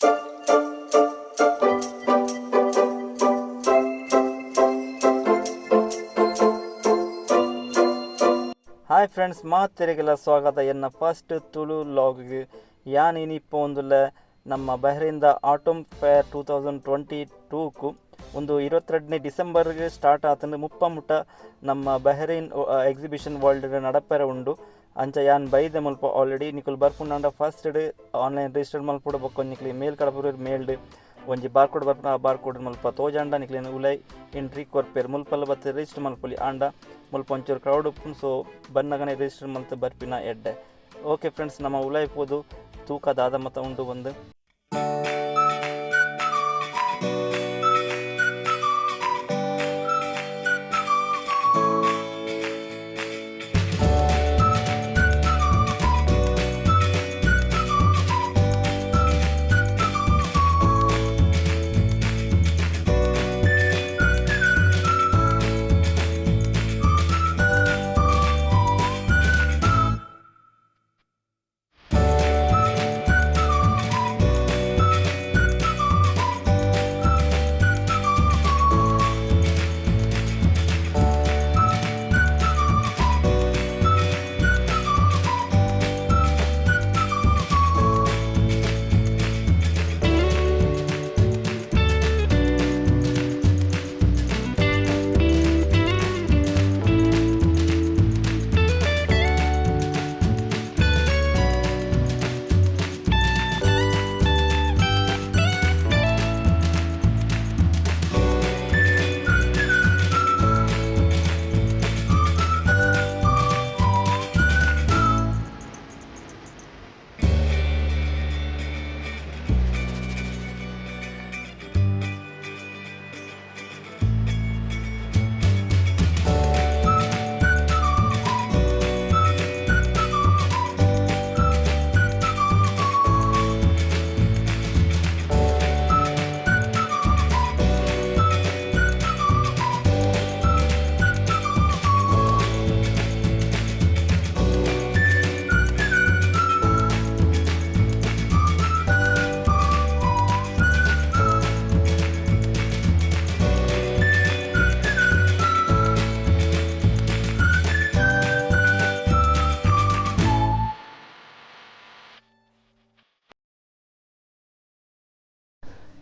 Hi friends, ಮಾತೆರೆಗೆಲ್ಲ ಸ್ವಾಗತ. ಎನ್ನ first Tulu ಲಾಗ್ಗೆ ಯಾನ್ ಇನಿಪ್ಪ ಒಂದುಲ್ಲ ನಮ್ಮ ಬಹ್ರೈನ್ದ ಆಟೋಮ್ ಫೇರ್ 2022 ಒಂದು 22 ಡಿಸೆಂಬರ್ಗೆ ಸ್ಟಾರ್ಟ್ ಆತಂದು ಮುಟ್ಟ ನಮ್ಮ ಬಹ್ರೈನ್ ಎಕ್ಸಿಬಿಷನ್ ವರ್ಲ್ಡ್ ನಡಪೆರ ಉಂಡು. ಅಂಚ ಯಾನ್ ಬೈದೆ ಮುಲ್ಪ ಆಲ್ರೆಡಿ ನಿಕುಲು ಬರ್ಪುಂಡ ಫಸ್ಟ್ ಆನ್ಲೈನ್ ರಿಜಿಸ್ಟರ್ ಮಲ್ಪುಡ ಬೊಕ್ಕ ನಿಕ್ಲಿ ಮೇಲ್ ಕಡಪುರ ಮೇಲ್ಡ್ ಒಂಜಿ ಬಾರ್ಕೋಡ್ ಬರ್ಪುನ ಆ ಬಾರ್ಕೋಡ್ ಮುಲ್ಪ ತೋಜಾಂಡ ನಿಕ್ಲೇನು ಉಲೈ ಎಂಟ್ರಿ ಕೊರ್ಪೇರು ಮುಲ್ಪಲ್ಲ ಬತ್ತೆ ರಿಜಿಸ್ಟರ್ ಮಲ್ಪೊಲಿ ಆಂಡ ಮುಲ್ಪ ಒಂಚೂರು ಕ್ರೌಡ್ ಉಪ್ಪು. ಸೊ ಬನ್ನಗನೆ ರಿಜಿಸ್ಟರ್ ಮಲ್ತ ಬರ್ಪಿನ ಎಡ್ಡೆ. ಓಕೆ ಫ್ರೆಂಡ್ಸ್, ನಮ್ಮ ಉಲೈ ಪೋದು ತೂಕದಾದ ಮತ ಉಂಡು ಒಂದು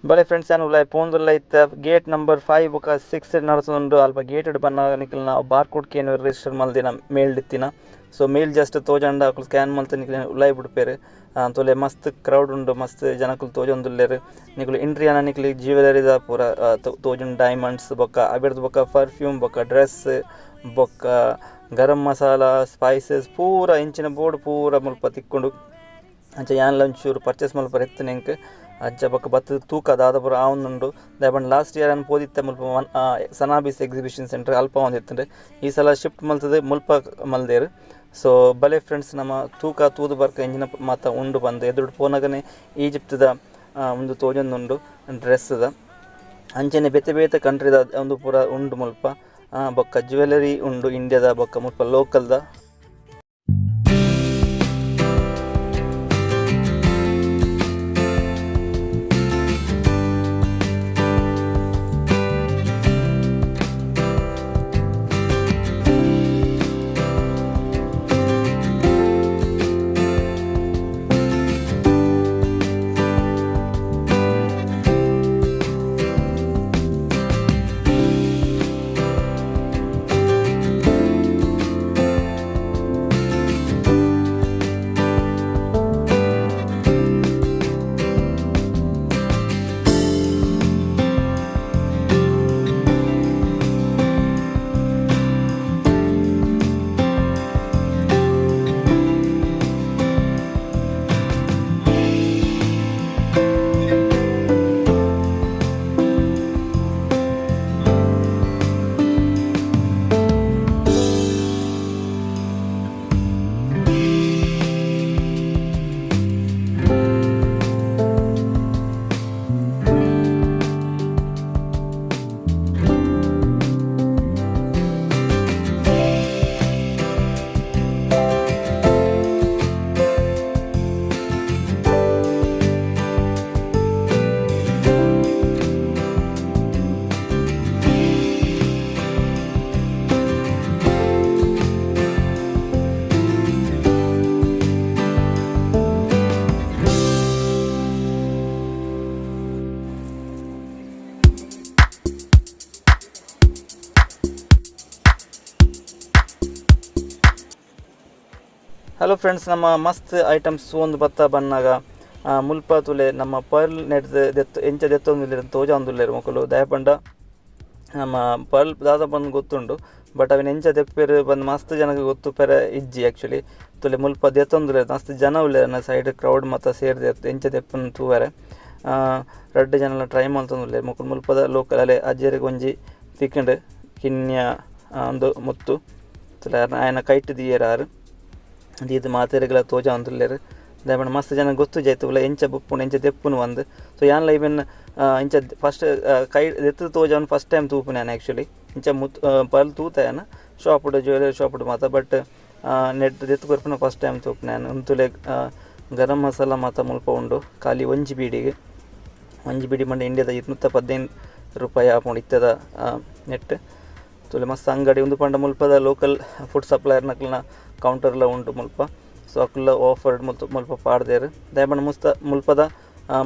ಬಲೆ ಫ್ರೆಂಡ್ಸ್. ಏನು ಉಲಾಯ್ ಪೋಂದುಲ್ಲ ಇತ್ತ ಗೇಟ್ ನಂಬರ್ 5 ಬೊಕ 6 ನಡ್ಸೊಂಡು ಅಲ್ಪ ಗೇಟೆಡ್ ಬನ್ನ ನಿಕ್ಲಿನ ಬಾರ್ಕೋಡ್ ಕೇನು ರಿಜಿಸ್ಟರ್ ಮಲ್ದಿನ ಮೇಲ್ ಇತ್ತಿನ. ಸೊ ಮೇಲ್ ಜಸ್ಟ್ ತೋಜಂಡ ಅಕ್ಲು ಸ್ಕ್ಯಾನ್ ಮಲ್ತ ನಿಕ್ಲಿನ ಉಲಾಯ್ ಬಿಡ್ಪೇರು. ತೋಲೆ ಮಸ್ತ್ ಕ್ರೌಡ್ ಉಂಡು, ಮಸ್ತ್ ಜನಕ್ಕಲು ತೋಜೊಂದುಲ್ಲೇರು. ನಿಕ್ಲು ಎಂಟ್ರಿ ಅನ್ನ ನಿಕ್ಲಿ ಜ್ಯುವೆಲರಿದ ಪೂರ ತೋಜುಂಡು ಡೈಮಂಡ್ಸ್ ಬೊಕ್ಕ ಅಬಿಡ್ದು ಬೊಕ್ಕ ಪರ್ಫ್ಯೂಮ್ ಬೊಕ್ಕ ಡ್ರೆಸ್ ಬೊಕ್ಕ ಗರಂ ಮಸಾಲ ಸ್ಪೈಸಸ್ ಪೂರ ಇಂಚಿನ ಬೋರ್ಡ್ ಪೂರ ಮುಲ್ಪ ತಿಕ್ಕೊಂಡು ಅಂಚ ಯಾನ್ಲ ಒಂಚೂರು ಪರ್ಚೇಸ್ ಮಲ್ಪ ಎತ್ತನೆ ಎಂಕ್ ಅಜ್ಜ ಬೊಕ್ಕ ಬತ್ತು ತೂಕ ದಾದ ಪೂರ ಆವೊಂದುಂಡು. ದಾಯಪಂಡ ಲಾಸ್ಟ್ ಇಯರ್ ಅನ್ನು ಪೋದಿತ್ತೆ ಮುಲ್ಪ ಸನಾಬೀಸ್ ಎಕ್ಸಿಬಿಷನ್ ಸೆಂಟರ್ ಅಲ್ಪ ಒಂದಿತ್ತಂದ್ರೆ ಈ ಸಲ ಶಿಫ್ಟ್ ಮಲ್ತದೆ ಮುಲ್ಪ ಮಲ್ದೇರು. ಸೊ ಬಲೆ ಫ್ರೆಂಡ್ಸ್, ನಮ್ಮ ತೂಕ ತೂದು ಬರ್ಕ ಎಂಜಿನ ಮಾತ ಉಂಡು ಬಂದು ಎದುರು ಪೋನಾಗನೆ ಈಜಿಪ್ತದ ಒಂದು ತೋಜೊಂದುಂಡು ಡ್ರೆಸ್ದ ಅಂಚನೆ ಬೇತೆ ಬೇತೆ ಕಂಟ್ರಿದ ಒಂದು ಪೂರ ಉಂಡು ಮುಲ್ಪ. ಬೊಕ್ಕ ಜ್ಯುವೆಲರಿ ಉಂಡು ಇಂಡಿಯಾದ ಬೊಕ್ಕ ಮುಲ್ಪ ಲೋಕಲ್ದ. ಹಲೋ ಫ್ರೆಂಡ್ಸ್, ನಮ್ಮ ಮಸ್ತ್ ಐಟಮ್ಸ್ ಒಂದು ಬತ್ತ ಬನ್ನಾಗ ಮುಲ್ಪ ತುಲೆ ನಮ್ಮ ಪರ್ಲ್ ನೆಟ್ ದೆತ್ತು ಎಂಚ ದೆತ್ತೊಂದುಲ್ಲೇರು ತೋಜ ಒಂದುಲ್ಲೇರು ಮಕ್ಕಳು ದಯಪಂಡ ನಮ್ಮ ಪರ್ಲ್ ದಾದ ಬಂದು ಗೊತ್ತುಂಡು. ಬಟ್ ಅವಿನ ಎಂಚ ದೆಪ್ಪೇರು ಬಂದು ಮಸ್ತ್ ಜನಕ್ಕೆ ಗೊತ್ತು ಪೆರ ಇಜ್ಜಿ ಆ್ಯಕ್ಚುಲಿ ತುಲೆ ಮುಲ್ಪ ದೆತ್ತೊಂದುಲ್ಲೇರು ಮಸ್ತ್ ಜನ ಉಳ್ಳೇರು ಸೈಡ್ ಕ್ರೌಡ್ ಮತ್ತು ಸೇರಿದೆ ಎಂಚ ದೆಪ್ಪನ್ನು ತೂವರೆ ರಡ್ಡು ಜನ ಟ್ರೈ ಮಾಡ್ತೊಂದುಲ್ಲೇರು ಮಕ್ಕಳು ಮುಲ್ಪದ ಲೋಕಲ್ ಅಲ್ಲೇ ಅಜ್ಜರಿಗೆ ಒಂಜಿ ತಿಕ್ಕಂಡು ಕಿನ್ಯ ಒಂದು ಮುತ್ತು ತುಲೆ ಆಯನ ಕೈಟ್ ದಿಯರಾರು ಇದು ಮಾತೆರೆಗಳ ತೋಜ ಒಂದುಲ್ಲೇರು ದಯಪಂಡ ಮಸ್ತ್ ಜನ ಗೊತ್ತು ಜೈತುಲ್ಲ ಎಂಚ ಬುಪ್ಪುಂಡು ಎಂಚ ದೆಪ್ಪುನು ಒಂದು. ಸೊ ಯಾನ್ಲ ಇವನ್ ಇಂಚ ಫಸ್ಟ್ ಕೈ ದೆತ್ತು ತೋಜವನು ಫಸ್ಟ್ ಟೈಮ್ ತೂಪು ನಾನು ಆ್ಯಕ್ಚುಲಿ ಇಂಚ ಪರ್ಲ್ ತೂತಾಯನ ಶಾಪುಡು ಜ್ಯುವೆಲರಿ ಶಾಪುಡು ಮಾತ ಬಟ್ ನೆಟ್ ದೆತ್ತು ಕೊರ್ಪುನ ಫಸ್ಟ್ ಟೈಮ್ ತೂಪು ನಾನು ಒಂತುಲೆ ಗರಂ ಮಸಾಲ ಮಾತ ಮುಲ್ಪ ಉಂಡು ಖಾಲಿ ಒಂಜಿ ಬೀಡಿಗೆ ಮಂಡ ಇಂಡಿಯಾದ 215 ರೂಪಾಯಿ ಆಪುಂಡು ಇತ್ತದ ನೆಟ್ ತುಲೆ ಮಸ್ತ್ ಅಂಗಡಿ ಒಂದು ಪಂಡ ಮುಲ್ಪದ ಲೋಕಲ್ ಫುಡ್ ಸಪ್ಲೈಯರ್ ನಕ್ಲನ ಕೌಂಟರ್ಲ ಉಂಟು ಮುಲ್ಪ. ಸೊ ಅಕ್ಲ ಆಫರ್ಡ್ ಮುಲ್ಪ ಪಾಡ್ದೇರು ದಯಪಂಡ ಮುಲ್ಪದ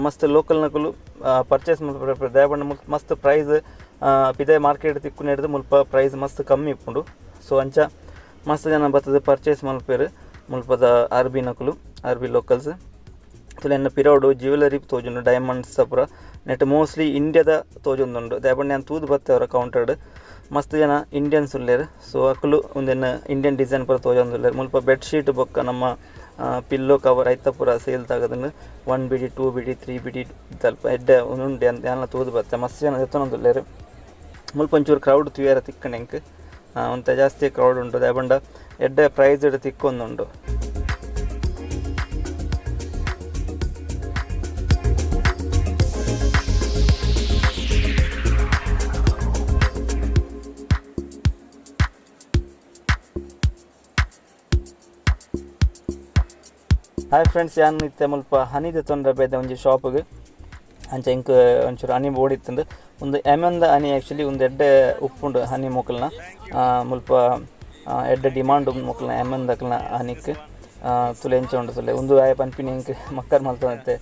ಮಸ್ತ್ ಲೋಕಲ್ ನಕಲು ಪರ್ಚೇಸ್ ಮುಲ್ಪ ದಯಪಂಡ ಮಸ್ತ್ ಪ್ರೈಸ್ ಪಿದೆ ಮಾರ್ಕೆಟ್ ತಿಕ್ಕು ನೆಡ್ದು ಮುಲ್ಪ ಪ್ರೈಸ್ ಮಸ್ತ್ ಕಮ್ಮಿ ಇಪ್ಪುಂಡು. ಸೊ ಅಂಚ ಮಸ್ತ್ ಜನ ಬರ್ತದೆ ಪರ್ಚೇಸ್ ಮಲ್ಪೇರು ಮುಲ್ಪದ ಅರ್ಬಿ ನಕಲು ಅರ್ಬಿ ಲೋಕಲ್ಸ್ ತುಲೆನ್ನ ಪಿರೌಡು ಜ್ಯುವೆಲರಿ ತೋಜುಂಡು ಡೈಮಂಡ್ಸ್ ಪೂರ ನೆಟ್ ಮೋಸ್ಟ್ಲಿ ಇಂಡಿಯಾದ ತೋಜೊಂದುಂಡು ದಯಪಂಡ ನಾನು ತೂದು ಬತ್ತೆ ಅವರ ಕೌಂಟರ್ಡ್ ಮಸ್ತ್ ಜನ ಇಂಡಿಯನ್ಸ್ ಉಳ್ಳೇರು. ಸೊ ಅಕ್ಕಲು ಒಂದೇನು ಇಂಡಿಯನ್ ಡಿಸೈನ್ ಪೂರ ತೋಜೊಂದುಲ್ಲೇರು ಮುಲ್ಪ ಬೆಡ್ಶೀಟ್ ಬೊಕ್ಕ ನಮ್ಮ ಪಿಲ್ಲೋ ಕವರ್ ಐತ ಪೂರ ಸೇಲ್ ತಗದನ್ನು 1 ಬಿಡಿ 2 ಬಿಡಿ 3 ಬಿಡಿ ಸ್ವಲ್ಪ ಎಡ್ಡೆ ಉಂಡೆ ಅಂತ ಎಲ್ಲ ತೂದು ಬತ್ತೆ ಮಸ್ತ್ ಜನ ಎತ್ತೊಂದುಲ್ಲೇರು ಮುಲ್ಪ ಒಂಚೂರು ಕ್ರೌಡ್ ತುಯರ ತಿಕ್ಕಂಡು ಎಂಕ್ ಒಂತ ಜಾಸ್ತಿ ಕ್ರೌಡ್ ಉಂಟು ದಯಪಂಡ ಎಡ್ಡೆ ಪ್ರೈಸ್ ಇಡು ತಿಕ್ಕೊಂದುಂಡು. ಹಾಯ್ ಫ್ರೆಂಡ್ಸ್, ಯಾನ್ ಇತ್ತೆ ಮುಲ್ಪ ಹನಿದ ತೊಂದರೆ ಬೇದ ಒಂಜಿ ಶಾಪ್ಗೆ ಅಂಚೆ ಇಂಕ್ ಒಂಚೂರು ಹನಿ ಓಡಿತ್ತಂದು ಒಂದು ಎಮೆಂದ ಹನಿ ಆ್ಯಕ್ಚುಲಿ ಒಂದು ಎಡ್ಡೆ ಉಪ್ಪುಂಡು ಹನಿ ಮೊಕಲ್ನ ಮುಲ್ಪ ಎಡ್ಡೆ ಡಿಮಾಂಡ್ ಮೊಕಲ್ನ ಎಮೆಂದಕ್ಲನ ಹನಿಕ್ ತುಲೆ ಎಂಚ ಉಂಡು ತುಲೆ ಒಂದು ಆಯ ಪನ್ಪಿನಿ ಇಂಕ್ ಮಕ್ಕರ್ ಮಲ್ತೊಂತೆ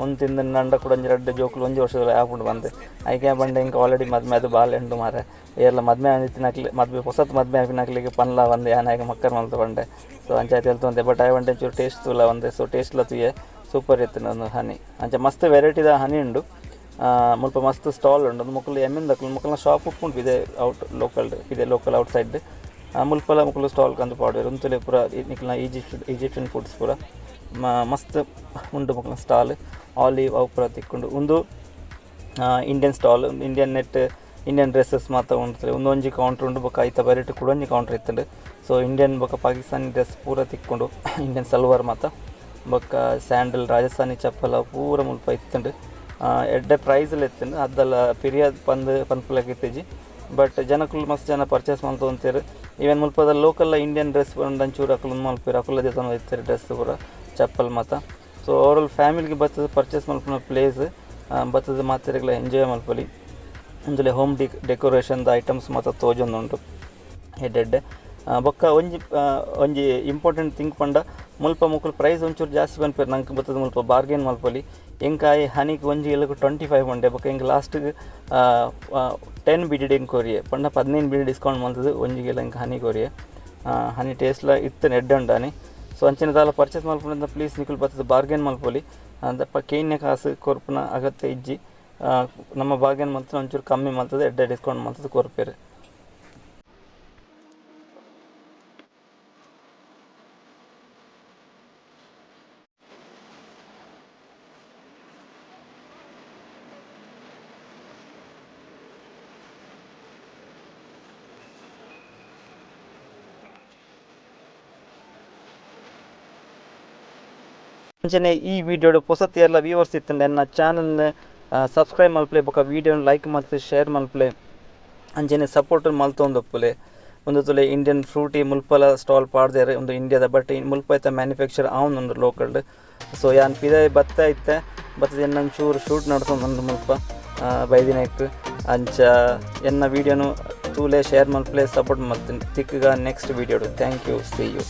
ಒಂದು ತಿಂದ ನಂಡ ಕೂಡ ಒಂಜಿ ರಡ್ಡೆ ಜೋಕುಲು ಒಂಜಿ ವರ್ಷದಲ್ಲಿ ಆಪುಂಡು ಬಂದು ಐಕೆ ಬಂಡೆ ಇಂಕ ಆಲ್ರೆಡಿ ಮದ್ಮೆ ಅದು ಬಾಲ್ ಎಂಡು ಮಾರೆ ಎಲ್ಲ ಮದ್ಮೆ ಅಂದಿತ್ತಿನಕ್ಲಿ ಮದ್ವೆ ಹೊಸತ್ ಮದ್ಮೆ ಆಪಿನಕ್ಲಿಗೆ ಪನ್ಲ ಒಂದು ಯಾನಾಗ ಮಕ್ಕರ್ ಮಲ್ತು ಬಂಡೆ. ಸೊ ಅಂಚಾಯ್ತು ಹೇಳ್ತಂತೆ ಬಟ್ ಆಯ್ ಒಂಡೆ ಚೂರು ಟೇಸ್ಟ್ ತುಲ ಒಂದೆ ಸೊ ಟೇಸ್ಟ್ಲ ತುಯೆ ಸೂಪರ್ ಇತ್ತು ಒಂದು ಹನಿ ಅಂಚೆ ಮಸ್ತ್ ವೆರೈಟಿದ ಹನಿ ಉಂಡು ಮುಲ್ಪ ಮಸ್ತ್ ಸ್ಟಾಲ್ ಉಂಡು ಒಂದು ಮುಕ್ಕಲು ಎಮ್ಮಿಂದಕ್ಲು ಮುಕ್ಕಲ್ನ ಶಾಪ್ ಉಪ್ಪುಂಡು ಇದೆ ಔಟ್ ಲೋಕಲ್ ಇದೆ ಲೋಕಲ್ ಔಟ್ ಸೈಡ್ ಮುಲ್ಪಲ ಮುಕ್ಕಲು ಸ್ಟಾಲ್ ಕಂದು ಪಾಡ್ವೇರು ಒಂತುಲೆ ಪೂರ ನಿಕ್ಲ ಈಜಿಪ್ಷಿಯನ್ ಫುಡ್ಸ್ ಪೂರ ಮಸ್ತ್ ಉಂಡು ಮುಕ್ಕಲ್ನ ಸ್ಟಾಲ್ ಆಲಿವ್ ಅವು ಪೂರ ತಿಕ್ಕೊಂಡು ಒಂದು Indian stall Indian net Indian dresses ಮಾತ್ರ ಉಂಟು ಒಂದೊಂಜಿ ಕೌಂಟ್ರ್ ಉಂಡು ಬೊಕ್ಕ ಐತ ಬರೇಟ್ ಕೂಡ ಒಂಜಿ ಕೌಂಟ್ರ್ ಇತ್ತಂಡು. ಸೊ ಇಂಡಿಯನ್ ಬೊಕ್ಕ ಪಾಕಿಸ್ತಾನಿ ಡ್ರೆಸ್ ಪೂರ ತಿಕ್ಕೊಂಡು ಇಂಡಿಯನ್ ಸಲ್ವಾರ್ ಮಾತ ಬೊಕ್ಕ ಸ್ಯಾಂಡಲ್ ರಾಜಸ್ಥಾನಿ ಚಪ್ಪಲ ಪೂರ ಮುಲ್ಪ ಇತ್ತಂಡು ಎಡ್ಡೆ ಪ್ರೈಸಲ್ಲಿ ಇತ್ತಂಡು ಅದೆಲ್ಲ ಪಿರಿಯದ್ ಪನ್ಪುಲಕ್ಕೆ ಇತ್ತೇಜಿ ಬಟ್ ಜನಕ್ಕಳು ಮಸ್ತ್ ಜನ ಪರ್ಚೇಸ್ ಮಾಡ್ತು ಅಂತೀರು. ಈವನ್ ಮುಲ್ಪದ ಲೋಕಲ್ ಇಂಡಿಯನ್ ಡ್ರೆಸ್ ಒಂಚೂರು ಅಕ್ಕಲು ಮಲ್ಪೇರು ಅಕ್ಕಲದೇ ತಂದು ಇರ್ತಾರೆ ಡ್ರೆಸ್ ಪೂರ ಚಪ್ಪಲ್ ಮಾತ. ಸೊ ಓವರಾಲ್ ಫ್ಯಾಮಿಲಿಗೆ ಬರ್ತದೆ ಪರ್ಚೇಸ್ ಮಲ್ಪನ ಪ್ಲೇಸ್ ಬರ್ತದೆ ಮಾತೆರೆಗಳ ಎಂಜಾಯ್ ಮಲ್ಪಲಿ ಒಂದುಲೆ ಹೋಮ್ ಡೆಕೋರೇಷನ್ದ ಐಟಮ್ಸ್ ಮಾತ್ರ ತೋಜೊಂದುಂಟು ಎಡ್ಡೆಡ್ಡೆ ಬೊಕ್ಕ ಒಂಜಿ ಇಂಪಾರ್ಟೆಂಟ್ ಥಿಂಗ್ ಪಂಡ ಮುಲ್ಪ ಮುಕ್ಕಲು ಪ್ರೈಸ್ ಒಂಚೂರು ಜಾಸ್ತಿ ಬಂದ್ಪೇರು ನಂಗೆ ಬರ್ತದೆ ಮುಲ್ಪ ಬಾರ್ಗೇನ್ ಮಲ್ಪಲಿ ಎಂಕಾಯಿ ಹನಿಗೆ ಒಂಜಿ ಎಲ್ಲಕ್ಕೂ 25 ಉಂಡೆ ಬೊಕ್ಕ ಹಿಂಗೆ ಲಾಸ್ಟಿಗೆ 10 ಬಿಡಿ ಹೆಂಗೆ ಕೊರಿಯೆ ಪಂಡ 15 ಬಿಡಿ ಡಿಸ್ಕೌಂಟ್ ಮಾಡ್ತದೆ ಒಂಜಿಗೆಲ್ಲ ಹಿಂಗೆ ಹನಿ ಕೊರಿಯೆ ಹನಿ ಟೇಸ್ಟ್ಲ ಇತ್ತು ಎಡ್ಡೆ ಉಂಡಾನಿ. ಸೊ ಅಂಚಿನ ದಾಲ ಪರ್ಚೇಸ್ ಮಲ್ಪುಂಡ ಪ್ಲೀಸ್ ನಿಕ್ಕಲು ಬರ್ತದೆ ಬಾರ್ಗೇನ್ ಮಲ್ಪೊಲಿ ದಪ್ಪ ಕೇನ್ಯ ಕಾಸು ಕೊರ್ಪುನ ಅಗತ್ಯ ಇಜ್ಜಿ ನಮ್ಮ ಬಾರ್ಗೇನ್ ಮಲ್ತದೆ ಒಂಚೂರು ಕಮ್ಮಿ ಮಲ್ತದೆ ಎಡ್ಡೆ ಡಿಸ್ಕೌಂಟ್ ಮಲ್ತದೆ ಕೊರ್ಪೇರು. ಅಂಚನೆ ಈ ವಿಡಿಯೋಡು ಹೊಸತಿ ಎಲ್ಲ ವ್ಯೂವರ್ಸ್ ಇತ್ತು ನನ್ನ ಚಾನಲ್ನ ಸಬ್ಸ್ಕ್ರೈಬ್ ಮಲ್ಪಲೆ ಬೊಕ್ಕ ವೀಡಿಯೋನ ಲೈಕ್ ಮತ್ತು ಶೇರ್ ಮಲ್ಪಲೆ ಅಂಚನೆ ಸಪೋರ್ಟ್ ಮಲ್ತೊಂದೊಪ್ಪುಲೆ ಒಂದು ತುಲೆ ಇಂಡಿಯನ್ ಫ್ರೂಟಿ ಮುಲ್ಪಲ ಸ್ಟಾಲ್ ಪಾಡ್ದೇರೆ ಒಂದು ಇಂಡಿಯಾದ ಬಟ್ ಮುಲ್ಪ ಐತ ಮ್ಯಾನುಫ್ಯಾಕ್ಚರ್ ಆವೊಂದುಂಡು ಲೋಕಲ್ಡ್. ಸೊ ಯಾನ್ ಪಿದೆ ಬತ್ತ ಐತೆ ಬತ್ತದ ಎನ್ನಂಚೂರು ಶೂಟ್ ನಡ್ಸೊಂದು ಮುಲ್ಪ ಬೈದಿನ ಇತ್ತು ಅಂಚ ಎನ್ನ ವೀಡಿಯೋನು ತೂಲೆ ಶೇರ್ ಮಲ್ಪಲೆ ಸಪೋರ್ಟ್ ಮಾಡ್ತೀನಿ ತಿಕ್ಕಗ ನೆಕ್ಸ್ಟ್ ವೀಡಿಯೋಡು. Thank you, see you.